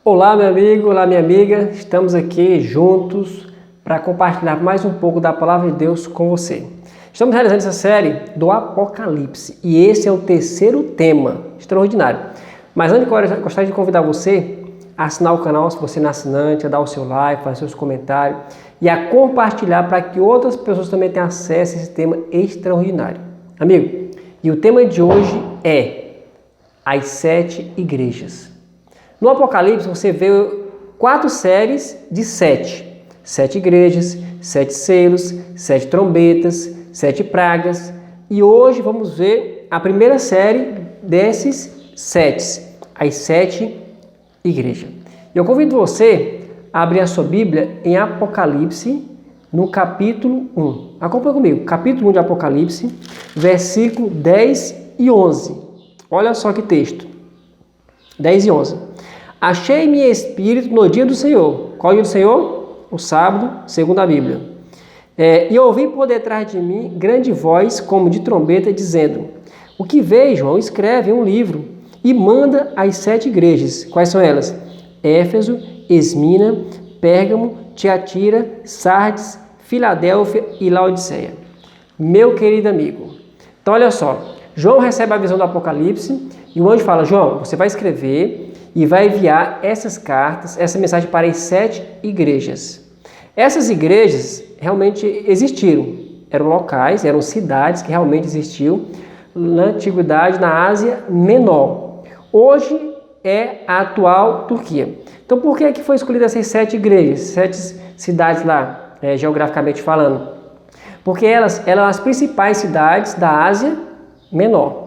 Olá, meu amigo, olá, minha amiga. Estamos aqui juntos para compartilhar mais um pouco da Palavra de Deus com você. Estamos realizando essa série do Apocalipse e esse é o terceiro tema, extraordinário. Mas antes, eu gostaria de convidar você a assinar o canal, se você não é assinante, a dar o seu like, fazer seus comentários e a compartilhar para que outras pessoas também tenham acesso a esse tema extraordinário. Amigo, e o tema de hoje é as 7 igrejas. No Apocalipse você vê 4 séries de 7. 7 igrejas, 7 selos, 7 trombetas, 7 pragas. E hoje vamos ver a primeira série desses 7, as 7 igrejas. Eu convido você a abrir a sua Bíblia em Apocalipse, no capítulo 1. Acompanhe comigo, capítulo 1 de Apocalipse, versículo 10 e 11. Olha só que texto. 10 e 11. Achei-me espírito no dia do Senhor. Qual dia do Senhor? O sábado, segundo a Bíblia. E ouvi por detrás de mim grande voz, como de trombeta, dizendo: o que vejo, João, escreve em um livro e manda às 7 igrejas. Quais são elas? Éfeso, Esmina, Pérgamo, Tiatira, Sardes, Filadélfia e Laodiceia. Meu querido amigo. Então olha só, João recebe a visão do Apocalipse e o anjo fala: João, você vai escrever e vai enviar essas cartas, essa mensagem para as 7 igrejas. Essas igrejas realmente existiram, eram locais, eram cidades que realmente existiam na antiguidade, na Ásia Menor. Hoje é a atual Turquia. Então por que foi escolhida essas 7 igrejas, 7 cidades lá, geograficamente falando? Porque elas eram as principais cidades da Ásia Menor.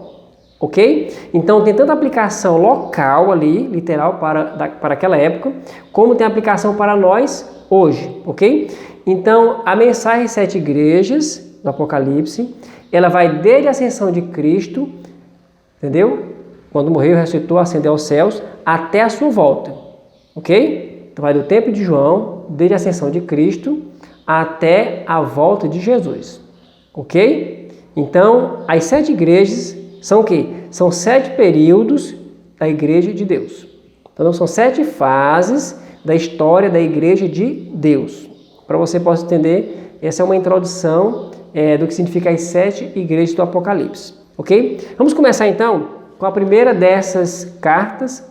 Ok? Então tem tanta aplicação local ali, literal, para aquela época, como tem aplicação para nós hoje, ok? Então a mensagem 7 igrejas do Apocalipse, ela vai desde a ascensão de Cristo, entendeu? Quando morreu, ressuscitou, ascendeu aos céus, até a sua volta, ok? Então vai do tempo de João, desde a ascensão de Cristo, até a volta de Jesus, ok? Então as 7 igrejas são o quê? São 7 períodos da Igreja de Deus. Então, são 7 fases da história da Igreja de Deus. Para você possa entender, essa é uma introdução do que significa as 7 igrejas do Apocalipse. Ok? Vamos começar então com a primeira dessas cartas,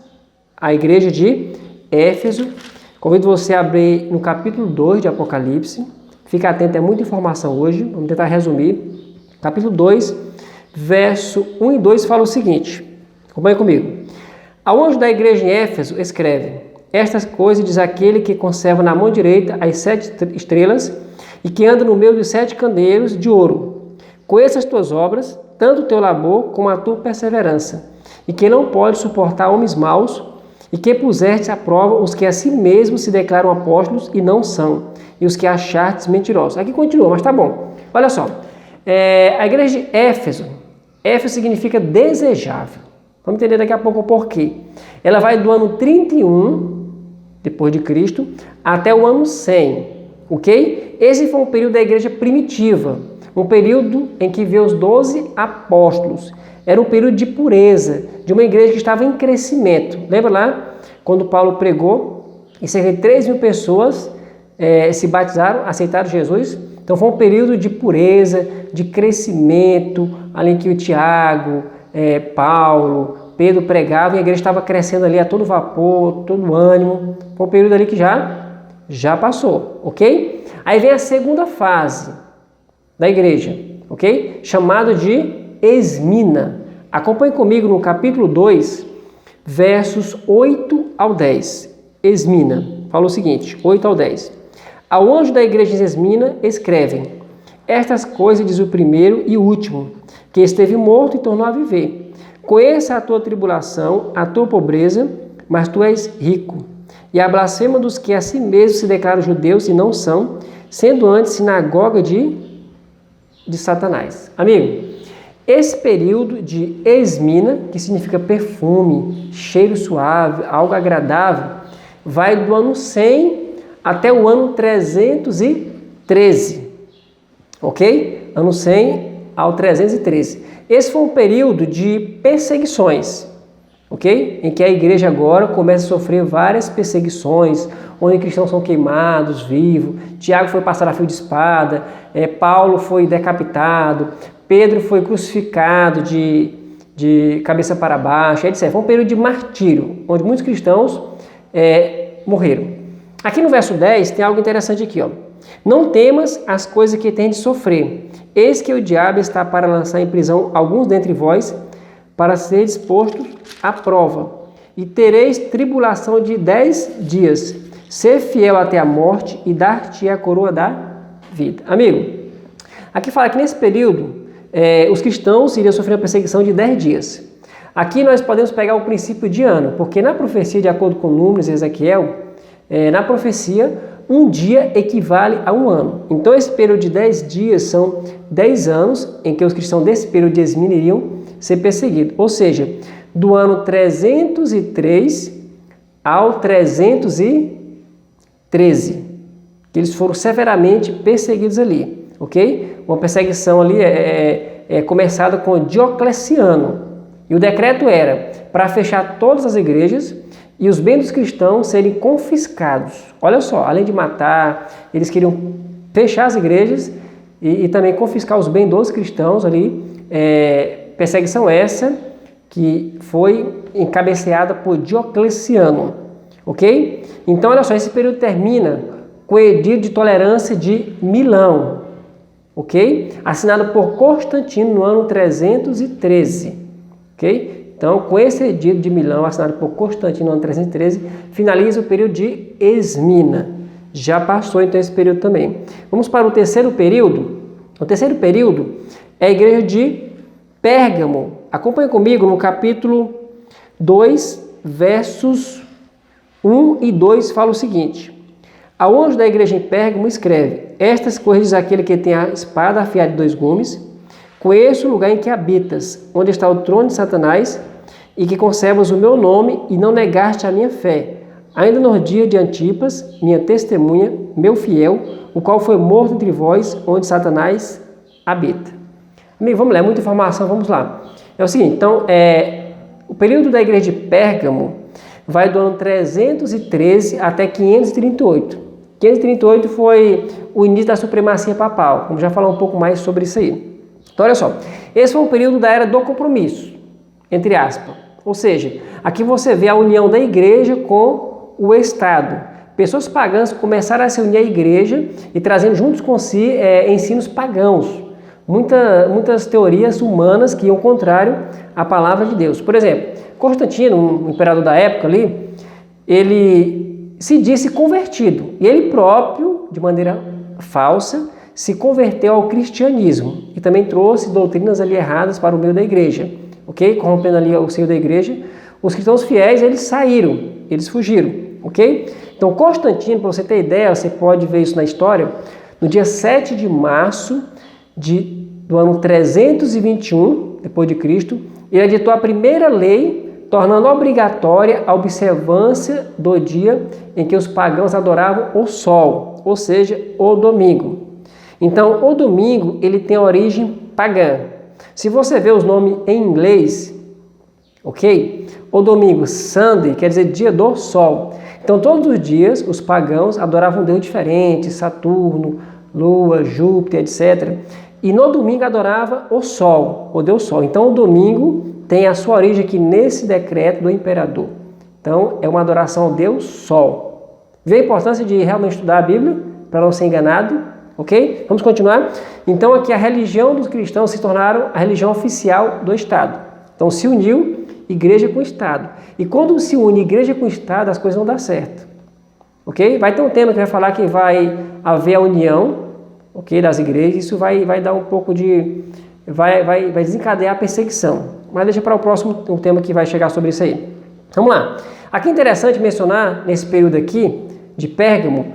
a Igreja de Éfeso. Convido você a abrir no capítulo 2 de Apocalipse. Fique atento, é muita informação hoje. Vamos tentar resumir. Capítulo 2. Verso 1 e 2 fala o seguinte, acompanhe comigo. Ao anjo da igreja em Éfeso escreve: estas coisas diz aquele que conserva na mão direita as 7 estrelas e que anda no meio dos 7 candeeiros de ouro. Conheça as tuas obras, tanto o teu labor como a tua perseverança, e que não pode suportar homens maus, e que puseste à prova os que a si mesmos se declaram apóstolos e não são, e os que achartes mentirosos. Aqui continua, mas tá bom. Olha só, a igreja de Éfeso significa desejável. Vamos entender daqui a pouco o porquê. Ela vai do ano 31 depois de Cristo até o ano 100, ok? Esse foi um período da igreja primitiva, um período em que veio os 12 apóstolos. Era um período de pureza, de uma igreja que estava em crescimento. Lembra lá quando Paulo pregou e cerca de 3.000 pessoas se batizaram, aceitaram Jesus? Então foi um período de pureza, de crescimento, ali que o Tiago, Paulo, Pedro pregavam e a igreja estava crescendo ali a todo vapor, todo ânimo. Foi um período ali que já passou, ok? Aí vem a segunda fase da igreja, ok? Chamado de Esmina. Acompanhe comigo no capítulo 2, versos 8 ao 10. Esmina, fala o seguinte, 8 ao 10. Ao anjo da igreja de Esmina escrevem: estas coisas diz o primeiro e o último, que esteve morto e tornou a viver. Conheça a tua tribulação, a tua pobreza, mas tu és rico. E a blasfema dos que a si mesmos se declaram judeus e não são, sendo antes sinagoga de Satanás. Amigo, esse período de Esmina, que significa perfume, cheiro suave, algo agradável, vai do ano 100 até o ano 313, ok? Ano 100 ao 313. Esse foi um período de perseguições, ok? Em que a igreja agora começa a sofrer várias perseguições, onde cristãos são queimados vivos, Tiago foi passado a fio de espada, Paulo foi decapitado, Pedro foi crucificado de cabeça para baixo, etc. Foi um período de martírio, onde muitos cristãos morreram. Aqui no verso 10 tem algo interessante aqui, ó. Não temas as coisas que tem de sofrer. Eis que o diabo está para lançar em prisão alguns dentre vós, para ser disposto à prova. E tereis tribulação de 10 dias. Ser fiel até a morte e dar-te a coroa da vida. Amigo, aqui fala que nesse período os cristãos iriam sofrer uma perseguição de 10 dias. Aqui nós podemos pegar o princípio de ano, porque na profecia, de acordo com Números e Ezequiel, na profecia, um dia equivale a um ano. Então esse período de 10 dias são 10 anos em que os cristãos desse período de Esmina iriam ser perseguidos. Ou seja, do ano 303 ao 313, que eles foram severamente perseguidos ali, ok? Uma perseguição ali começada com Diocleciano. E o decreto era para fechar todas as igrejas e os bens dos cristãos serem confiscados. Olha só, além de matar, eles queriam fechar as igrejas e também confiscar os bens dos cristãos ali. Perseguição essa que foi encabeceada por Diocleciano, ok? Então, olha só, esse período termina com o Edito de Tolerância de Milão, ok? Assinado por Constantino no ano 313, ok? Então, com esse Edito de Milão, assinado por Constantino no ano 313, finaliza o período de Esmina. Já passou, então, esse período também. Vamos para o terceiro período. O terceiro período é a igreja de Pérgamo. Acompanhe comigo no capítulo 2, versos 1 e 2, fala o seguinte. Ao anjo da igreja em Pérgamo escreve: estas coisas diz aquele que tem a espada afiada de 2 gumes. Conheço o lugar em que habitas, onde está o trono de Satanás, e que conservas o meu nome e não negaste a minha fé. Ainda no dia de Antipas, minha testemunha, meu fiel, o qual foi morto entre vós, onde Satanás habita. Amigo, vamos ler, muita informação, vamos lá. É o seguinte, então, o período da igreja de Pérgamo vai do ano 313 até 538. 538 foi o início da supremacia papal. Vamos já falar um pouco mais sobre isso aí. Então, olha só, esse foi um período da era do compromisso, entre aspas. Ou seja, aqui você vê a união da igreja com o Estado. Pessoas pagãs começaram a se unir à igreja e trazendo juntos com si ensinos pagãos. Muitas teorias humanas que iam contrário à palavra de Deus. Por exemplo, Constantino, um imperador da época ali, ele se disse convertido. E ele próprio, de maneira falsa, se converteu ao cristianismo. E também trouxe doutrinas ali erradas para o meio da igreja. Ok? Corrompendo ali o seio da igreja. Os cristãos fiéis, eles saíram, eles fugiram. Ok? Então, Constantino, para você ter ideia, você pode ver isso na história, no dia 7 de março do ano 321, depois de Cristo, ele editou a primeira lei, tornando obrigatória a observância do dia em que os pagãos adoravam o sol, ou seja, o domingo. Então, o domingo, ele tem origem pagã. Se você vê os nomes em inglês, ok? O domingo, Sunday, quer dizer dia do sol. Então, todos os dias, os pagãos adoravam um deus diferente, Saturno, Lua, Júpiter, etc. E no domingo adorava o sol, o deus sol. Então, o domingo tem a sua origem aqui nesse decreto do imperador. Então, é uma adoração ao deus sol. Vê a importância de realmente estudar a Bíblia, para não ser enganado, ok? Vamos continuar? Então, aqui a religião dos cristãos se tornaram a religião oficial do Estado. Então, se uniu igreja com Estado. E quando se une igreja com Estado, as coisas não dão certo. Ok? Vai ter um tema que vai falar que vai haver a união, ok, das igrejas. Isso vai dar um pouco de... Vai desencadear a perseguição. Mas deixa para o próximo um tema que vai chegar sobre isso aí. Vamos lá. Aqui é interessante mencionar, nesse período aqui, de Pérgamo,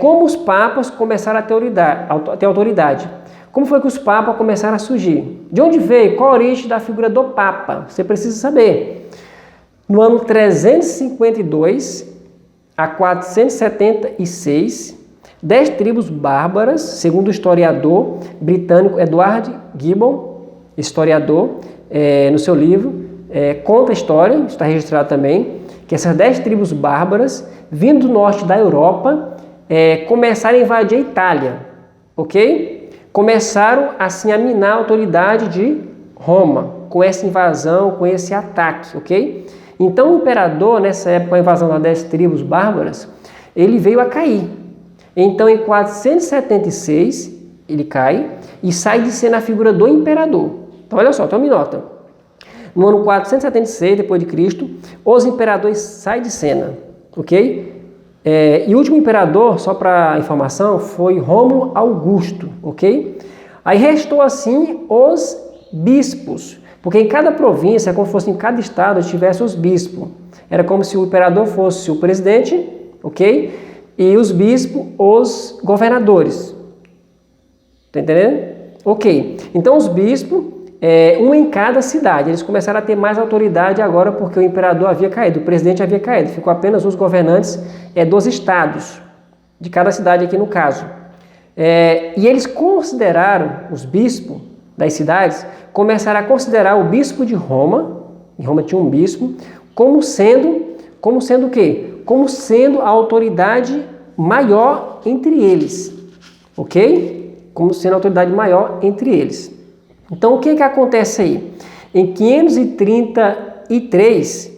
como os papas começaram a ter autoridade. Como foi que os papas começaram a surgir? De onde veio? Qual a origem da figura do papa? Você precisa saber. No ano 352 a 476, 10 tribos bárbaras, segundo o historiador britânico Edward Gibbon, historiador, no seu livro conta a história, está registrado também, que essas 10 tribos bárbaras, vindo do norte da Europa, começaram a invadir a Itália, ok? Começaram assim a minar a autoridade de Roma, com essa invasão, com esse ataque, ok? Então o imperador, nessa época, com a invasão das 10 tribos bárbaras, ele veio a cair. Então em 476 ele cai e sai de cena a figura do imperador. Então olha só, tome nota. No ano 476 depois de Cristo, os imperadores saem de cena, ok? E o último imperador, só para informação, foi Rômulo Augusto, ok? Aí restou assim os bispos, porque em cada província, como se fosse em cada estado, tivesse os bispos. Era como se o imperador fosse o presidente, ok? E os bispos, os governadores. Tá entendendo? Ok. Então os bispos, um em cada cidade. Eles começaram a ter mais autoridade agora porque o imperador havia caído, o presidente havia caído. Ficou apenas os governantes dos estados, de cada cidade aqui no caso. E eles consideraram, os bispos das cidades, começaram a considerar o bispo de Roma, em Roma tinha um bispo, como sendo o quê? Como sendo a autoridade maior entre eles, ok? Como sendo a autoridade maior entre eles. Então, o que acontece aí? Em 533,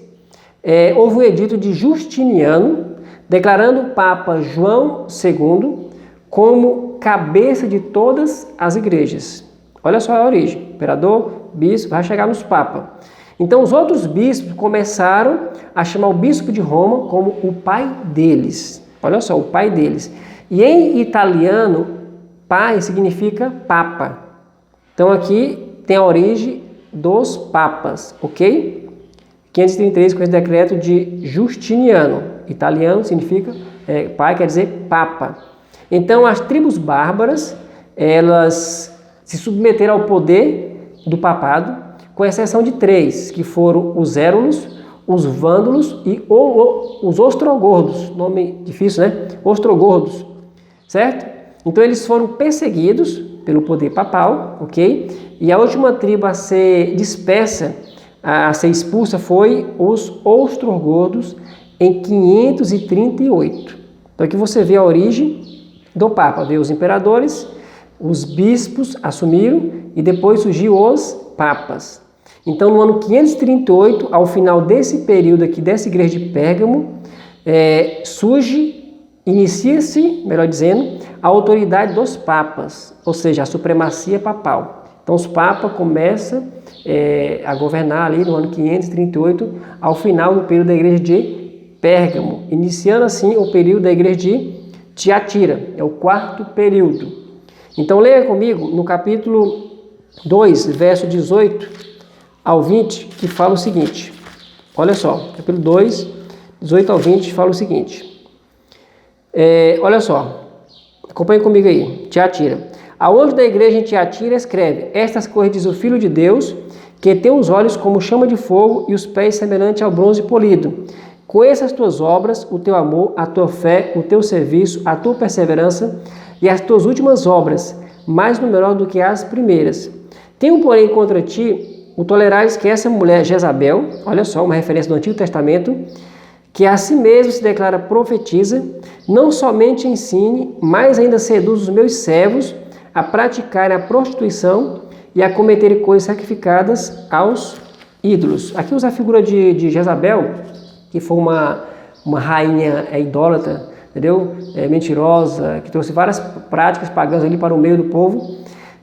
houve o edito de Justiniano, declarando o Papa João II como cabeça de todas as igrejas. Olha só a origem, imperador, bispo, vai chegar nos papas. Então os outros bispos começaram a chamar o bispo de Roma como o pai deles. Olha só, o pai deles. E em italiano, pai significa papa. Então aqui tem a origem dos papas, ok? 533 com esse decreto de Justiniano. Italiano significa, pai quer dizer papa. Então as tribos bárbaras, elas se submeteram ao poder do papado, com exceção de 3, que foram os Érulos, os Vândalos e os Ostrogordos. Nome difícil, né? Ostrogordos, certo? Então eles foram perseguidos pelo poder papal, ok? E a última tribo a ser dispersa, a ser expulsa, foi os Ostrogordos em 538. Então aqui você vê a origem do Papa, vê os imperadores, os bispos assumiram e depois surgiu os papas. Então, no ano 538, ao final desse período aqui, dessa igreja de Pérgamo, inicia-se, melhor dizendo, a autoridade dos papas, ou seja, a supremacia papal. Então, os papas começam a governar ali no ano 538, ao final do período da igreja de Pérgamo, iniciando assim o período da igreja de Tiatira, é o 4º período. Então leia comigo no capítulo 2, verso 18 ao 20, que fala o seguinte. Olha só, capítulo 2, 18 ao 20 fala o seguinte. Olha só, acompanhe comigo aí, Tiatira. Ao anjo da igreja em Tiatira escreve: estas coisas diz o Filho de Deus, que tem os olhos como chama de fogo e os pés semelhantes ao bronze polido. Conheça as tuas obras, o teu amor, a tua fé, o teu serviço, a tua perseverança e as tuas últimas obras, mais numerosas do que as primeiras. Tenho, porém, contra ti o tolerares que essa mulher Jezabel, olha só, uma referência do Antigo Testamento, que a si mesmo se declara profetiza, não somente ensine, mas ainda seduz os meus servos a praticarem a prostituição e a cometerem coisas sacrificadas aos ídolos. Aqui usa a figura de Jezabel, que foi uma rainha idólatra, entendeu? Mentirosa, que trouxe várias práticas pagãs ali para o meio do povo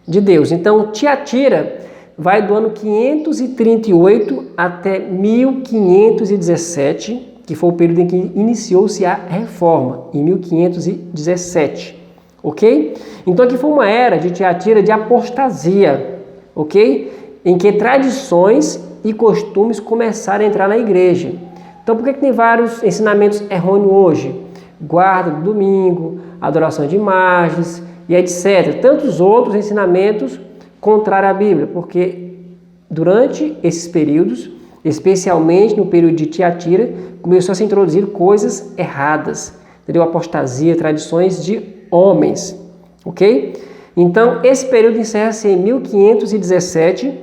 de Deus. Então, Tiatira vai do ano 538 até 1517, que foi o período em que iniciou-se a reforma, em 1517, ok? Então, aqui foi uma era de Tiatira de apostasia, ok? Em que tradições e costumes começaram a entrar na igreja. Então, por que tem vários ensinamentos errôneos hoje? Guarda do domingo, adoração de imagens e etc. Tantos outros ensinamentos contrários à Bíblia, porque durante esses períodos, especialmente no período de Tiatira, começou a se introduzir coisas erradas, entendeu? Apostasia, tradições de homens, ok? Então, esse período encerra-se em 1517,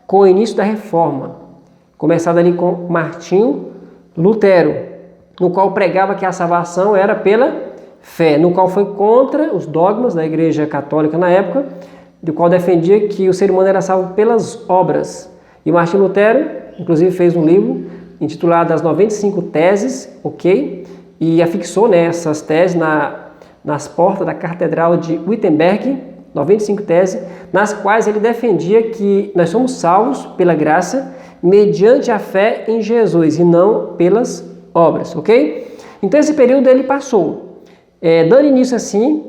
com o início da Reforma. começado ali com Martinho Lutero, no qual pregava que a salvação era pela fé, no qual foi contra os dogmas da Igreja Católica na época, do qual defendia que o ser humano era salvo pelas obras. E Martinho Lutero, inclusive, fez um livro intitulado As 95 Teses, ok? E afixou, né, essas teses nas portas da Catedral de Wittenberg, 95 teses, nas quais ele defendia que nós somos salvos pela graça, mediante a fé em Jesus e não pelas obras, ok? Então esse período ele passou, dando início assim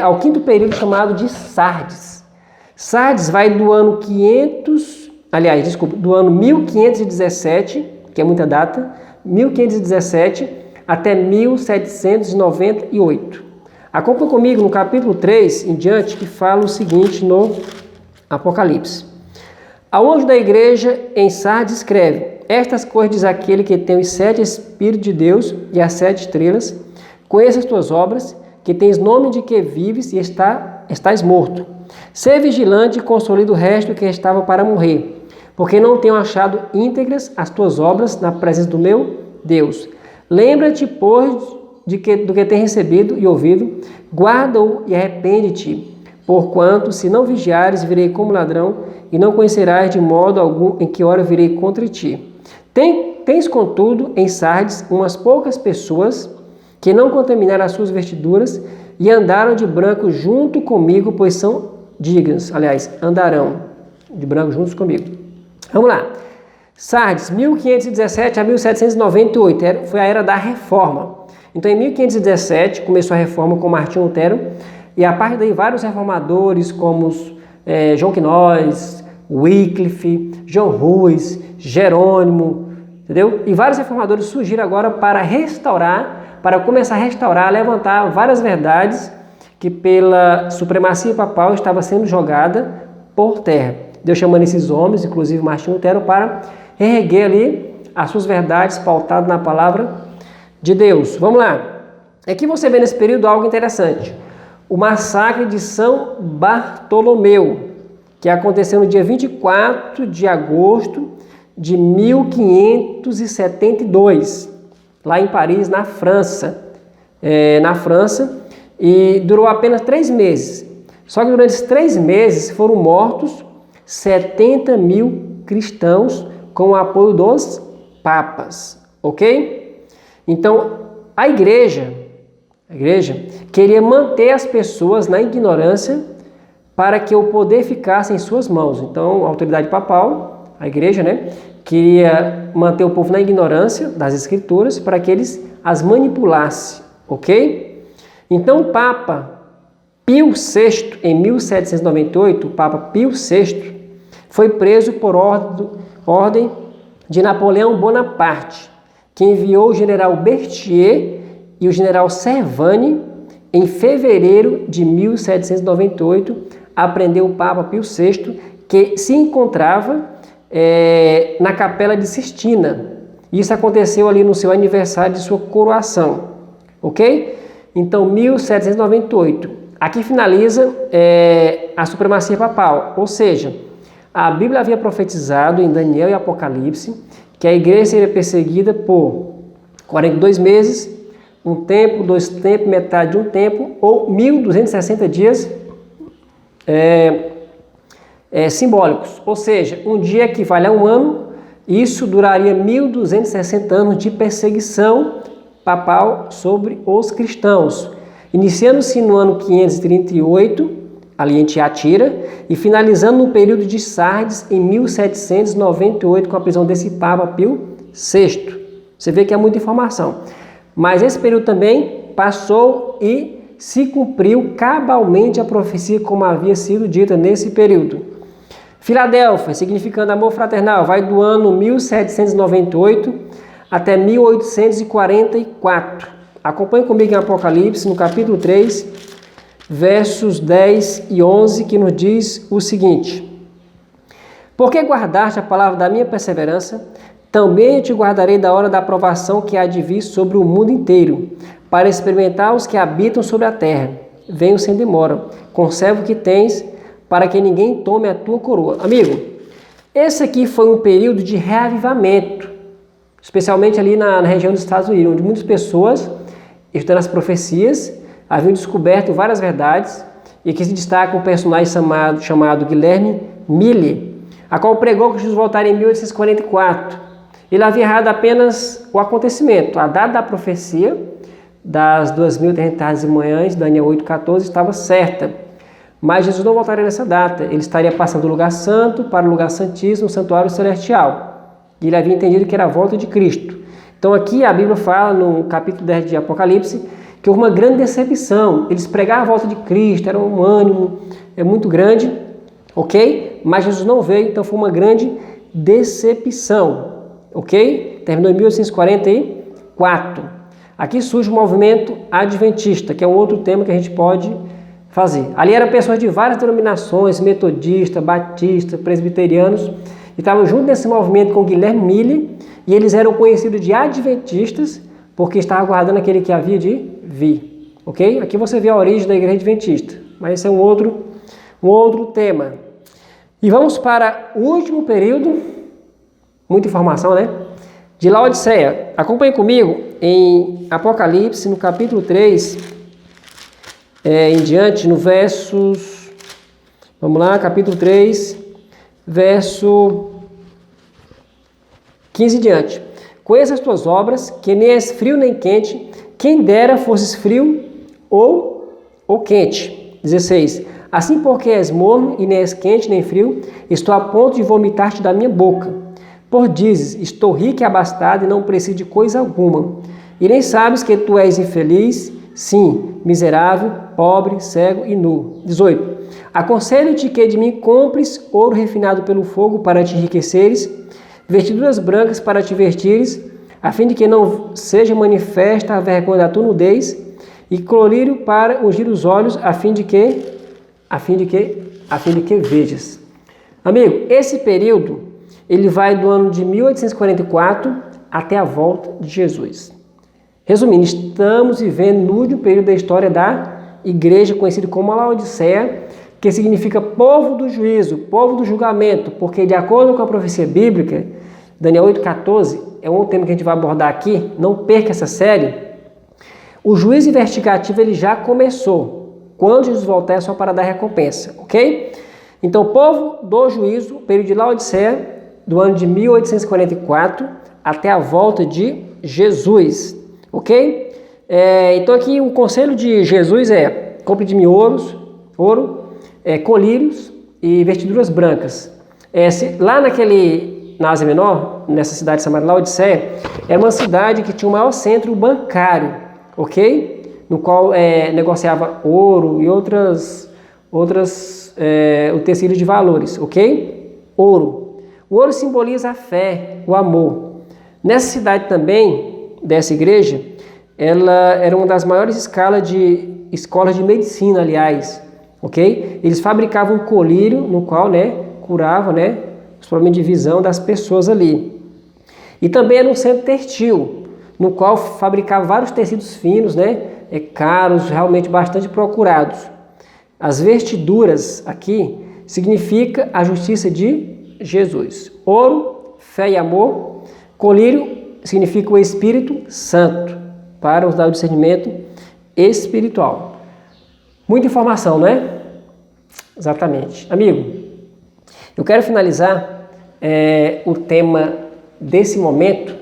ao quinto período chamado de Sardes. Sardes vai do ano do ano 1517, que é muita data, 1517 até 1798. Acompanhe comigo no capítulo 3 em diante, que fala o seguinte no Apocalipse. Ao anjo da igreja em Sardes escreve: estas coisas diz aquele que tem os 7 Espíritos de Deus e as 7 estrelas. Conheça as tuas obras, que tens nome de que vives e estás morto. Sê vigilante e consolida o resto que estava para morrer, porque não tenho achado íntegras as tuas obras na presença do meu Deus. Lembra-te, pois, do que tens recebido e ouvido, guarda-o e arrepende-te, porquanto, se não vigiares, virei como ladrão, e não conhecerás de modo algum em que hora virei contra ti. Tens, contudo, em Sardes, umas poucas pessoas que não contaminaram as suas vestiduras e andaram de branco junto comigo, pois são dignas. Aliás, andarão de branco juntos comigo. Vamos lá. Sardes, 1517 a 1798, foi a era da Reforma. Então, em 1517, começou a Reforma com Martinho Lutero, e a partir daí vários reformadores, como João Quinóis, Wycliffe, João Rus, Jerônimo, entendeu? E vários reformadores surgiram agora para começar a restaurar, levantar várias verdades que pela supremacia papal estava sendo jogada por terra. Deus chamando esses homens, inclusive Martinho Lutero, para reerguer ali as suas verdades pautadas na palavra de Deus. Vamos lá. Aqui você vê nesse período algo interessante. O massacre de São Bartolomeu, que aconteceu no dia 24 de agosto de 1572, lá em Paris, na França. E durou apenas 3 meses. Só que durante esses 3 meses foram mortos 70 mil cristãos com o apoio dos papas, ok? Então, a igreja queria manter as pessoas na ignorância para que o poder ficasse em suas mãos. Então, a autoridade papal, a igreja, né, queria manter o povo na ignorância das escrituras para que eles as manipulassem, ok? Então, o Papa Pio VI, em 1798, o Papa Pio VI foi preso por ordem de Napoleão Bonaparte, que enviou o general Berthier e o general Servani em fevereiro de 1798 a prender o Papa Pio VI, que se encontrava na Capela de Sistina. Isso aconteceu ali no seu aniversário de sua coroação, ok? Então, 1798. Aqui finaliza a supremacia papal, ou seja, a Bíblia havia profetizado em Daniel e Apocalipse que a igreja seria perseguida por 42 meses, um tempo, 2 tempos, metade de um tempo, ou 1260 dias simbólicos. Ou seja, um dia equivale a um ano, isso duraria 1260 anos de perseguição papal sobre os cristãos, iniciando-se no ano 538, ali em Tiatira, e finalizando no período de Sardes, em 1798, com a prisão desse Papa Pio VI. Você vê que é muita informação. Mas esse período também passou e se cumpriu cabalmente a profecia como havia sido dita nesse período. Filadélfia, significando amor fraternal, vai do ano 1798 até 1844. Acompanhe comigo em Apocalipse, no capítulo 3, versos 10 e 11, que nos diz o seguinte: porque guardaste a palavra da minha perseverança, também te guardarei da hora da aprovação que há de vir sobre o mundo inteiro, para experimentar os que habitam sobre a terra. Venho sem demora, conserva o que tens, para que ninguém tome a tua coroa. Amigo, Esse aqui foi um período de reavivamento, especialmente ali na região dos Estados Unidos, onde muitas pessoas, estudando as profecias, haviam descoberto várias verdades, e aqui se destaca um personagem chamado Guilherme Miller, a qual pregou que Jesus voltaria em 1844. Ele havia errado apenas o acontecimento, a data da profecia das 2.300 manhãs, Daniel 8,14, estava certa. Mas Jesus não voltaria nessa data, ele estaria passando do lugar santo para o lugar santíssimo, o santuário celestial. E ele havia entendido que era a volta de Cristo. Então aqui a Bíblia fala, no capítulo 10 de Apocalipse, que houve uma grande decepção. Eles pregaram a volta de Cristo, era um ânimo muito grande, ok? Mas Jesus não veio, então foi uma grande decepção, ok? Terminou em 1844. Aqui surge o movimento adventista, que é um outro tema que a gente pode fazer. Ali eram pessoas de várias denominações, metodistas, batistas, presbiterianos, e estavam junto nesse movimento com Guilherme Miller, e eles eram conhecidos de adventistas, porque estavam aguardando aquele que havia de vir, ok? Aqui você vê a origem da igreja adventista, mas esse é um outro tema. E vamos para o último período, muita informação, né? De Laodiceia. Acompanhe comigo em Apocalipse, no capítulo 3, em diante, no versos, vamos lá, capítulo 3, verso 15 em diante. Conheça as tuas obras, que nem és frio nem quente, quem dera fosses frio ou quente. 16. Assim porque és morno e nem és quente nem frio, estou a ponto de vomitar-te da minha boca. Por dizes, estou rico e abastado e não preciso de coisa alguma. E nem sabes que tu és infeliz, sim, miserável, pobre, cego e nu. 18. Aconselho-te que de mim compres ouro refinado pelo fogo para te enriqueceres, vestiduras brancas para te vestires, a fim de que não seja manifesta a vergonha da tua nudez, e colírio para ungir os olhos, a fim de que vejas. Amigo, esse período ele vai do ano de 1844 até a volta de Jesus. Resumindo, estamos vivendo no último período da história da igreja, conhecido como a Laodiceia, que significa povo do juízo, povo do julgamento, porque de acordo com a profecia bíblica, Daniel 8,14, é um tema que a gente vai abordar aqui, não perca essa série. O juízo investigativo ele já começou. Quando Jesus voltar é só para dar recompensa, ok? Então, povo do juízo, período de Laodiceia, do ano de 1844 até a volta de Jesus, ok? Então aqui o conselho de Jesus é: compre de mim ouro, colírios e vestiduras brancas. Lá na Ásia Menor, nessa cidade chamada Laodiceia, era uma cidade que tinha o maior centro bancário, ok? No qual negociava ouro e outras utensílios de valores, ok? Ouro. O ouro simboliza a fé, o amor. Nessa cidade também, dessa igreja, ela era uma das maiores escolas de medicina, aliás, ok? Eles fabricavam um colírio no qual, curava, os problemas de visão das pessoas ali. E também era um centro textil, no qual fabricava vários tecidos finos, caros, realmente bastante procurados. As vestiduras aqui significa a justiça de Jesus. Ouro, fé e amor. Colírio significa o Espírito Santo, para nos dar o discernimento espiritual. Muita informação, não é? Exatamente. Amigo, eu quero finalizar o tema desse momento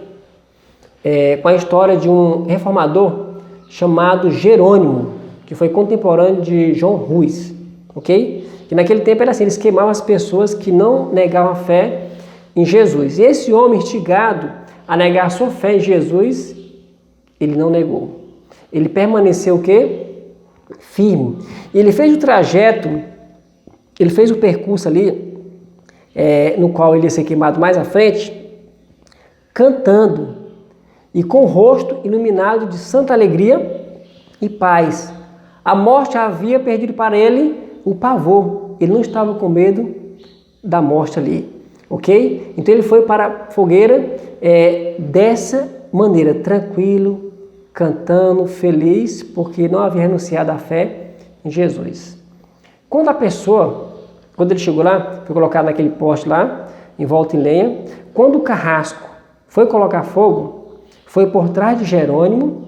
com a história de um reformador chamado Jerônimo, que foi contemporâneo de João Rus, ok? Que naquele tempo era assim, eles queimavam as pessoas que não negavam a fé em Jesus. E esse homem, instigado a negar a sua fé em Jesus, ele não negou. Ele permaneceu o quê? Firme. E ele fez o trajeto, ele fez o percurso ali, no qual ele ia ser queimado mais à frente, cantando e com o rosto iluminado de santa alegria e paz. A morte havia perdido para ele o pavor. Ele não estava com medo da morte ali, ok? Então ele foi para a fogueira dessa maneira, tranquilo, cantando, feliz, porque não havia renunciado à fé em Jesus. Quando ele chegou lá, foi colocado naquele poste lá, envolto em lenha. Quando o carrasco foi colocar fogo, foi por trás de Jerônimo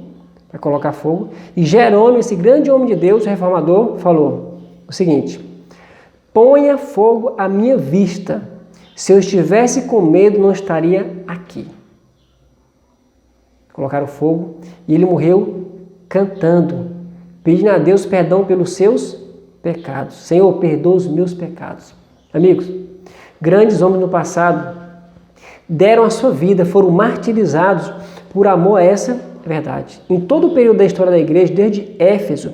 para colocar fogo. E Jerônimo, esse grande homem de Deus, reformador, falou o seguinte: ponha fogo à minha vista. Se eu estivesse com medo, não estaria aqui. Colocaram fogo e ele morreu cantando, pedindo a Deus perdão pelos seus pecados. Senhor, perdoa os meus pecados. Amigos, grandes homens no passado deram a sua vida, foram martirizados por amor a essa verdade. Em todo o período da história da igreja, desde Éfeso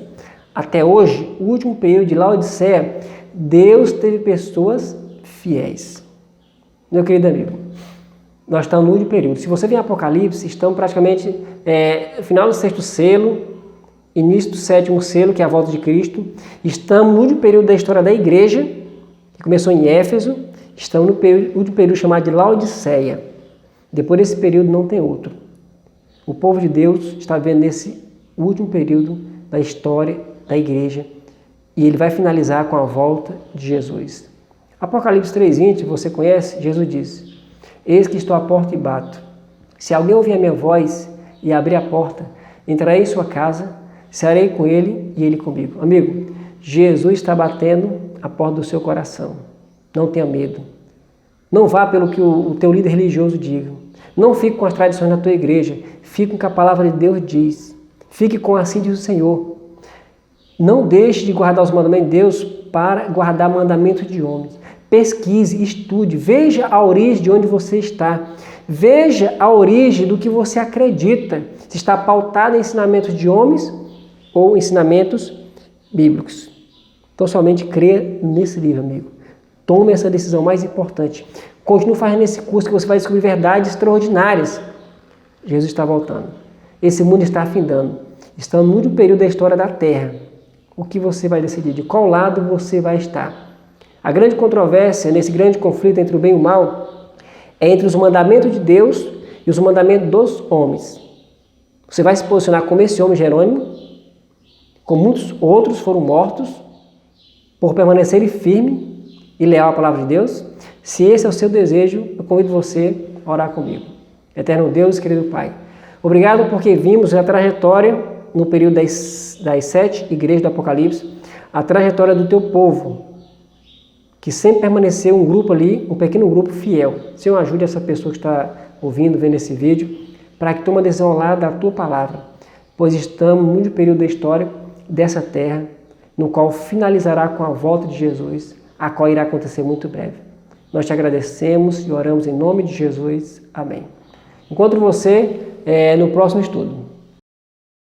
até hoje, o último período de Laodiceia, Deus teve pessoas fiéis. Meu querido amigo, nós estamos no último período. Se você vê Apocalipse, estamos praticamente no final do 6º selo, início do 7º selo, que é a volta de Cristo. Estamos no último período da história da igreja, que começou em Éfeso. Estamos no último período chamado de Laodiceia. Depois desse período não tem outro. O povo de Deus está vendo nesse último período da história da igreja e ele vai finalizar com a volta de Jesus. Apocalipse 3:20, você conhece? Jesus diz: eis que estou à porta e bato. Se alguém ouvir a minha voz e abrir a porta, entrarei em sua casa, cearei com ele e ele comigo. Amigo, Jesus está batendo a porta do seu coração. Não tenha medo. Não vá pelo que o teu líder religioso diga. Não fique com as tradições da tua igreja. Fique com o que a palavra de Deus diz. Fique com assim diz o Senhor. Não deixe de guardar os mandamentos de Deus para guardar mandamentos de homens. Pesquise, estude, veja a origem de onde você está. Veja a origem do que você acredita. Se está pautado em ensinamentos de homens ou ensinamentos bíblicos. Então somente creia nesse livro, amigo. Tome essa decisão mais importante. Continue fazendo esse curso que você vai descobrir verdades extraordinárias. Jesus está voltando. Esse mundo está afindando. Estamos no último período da história da Terra. O que você vai decidir? De qual lado você vai estar? A grande controvérsia nesse grande conflito entre o bem e o mal é entre os mandamentos de Deus e os mandamentos dos homens. Você vai se posicionar como esse homem Jerônimo, como muitos outros foram mortos, por permanecerem firme e leal à palavra de Deus? Se esse é o seu desejo, eu convido você a orar comigo. Eterno Deus, querido Pai, obrigado porque vimos a trajetória no período das 7 igrejas do Apocalipse, a trajetória do teu povo, que sempre permaneceu um grupo ali, um pequeno grupo fiel. Senhor, ajude essa pessoa que está ouvindo, vendo esse vídeo, para que tome a decisão lá da tua palavra, pois estamos no último período da história dessa terra, no qual finalizará com a volta de Jesus, a qual irá acontecer muito breve. Nós te agradecemos e oramos em nome de Jesus. Amém. Encontro você no próximo estudo.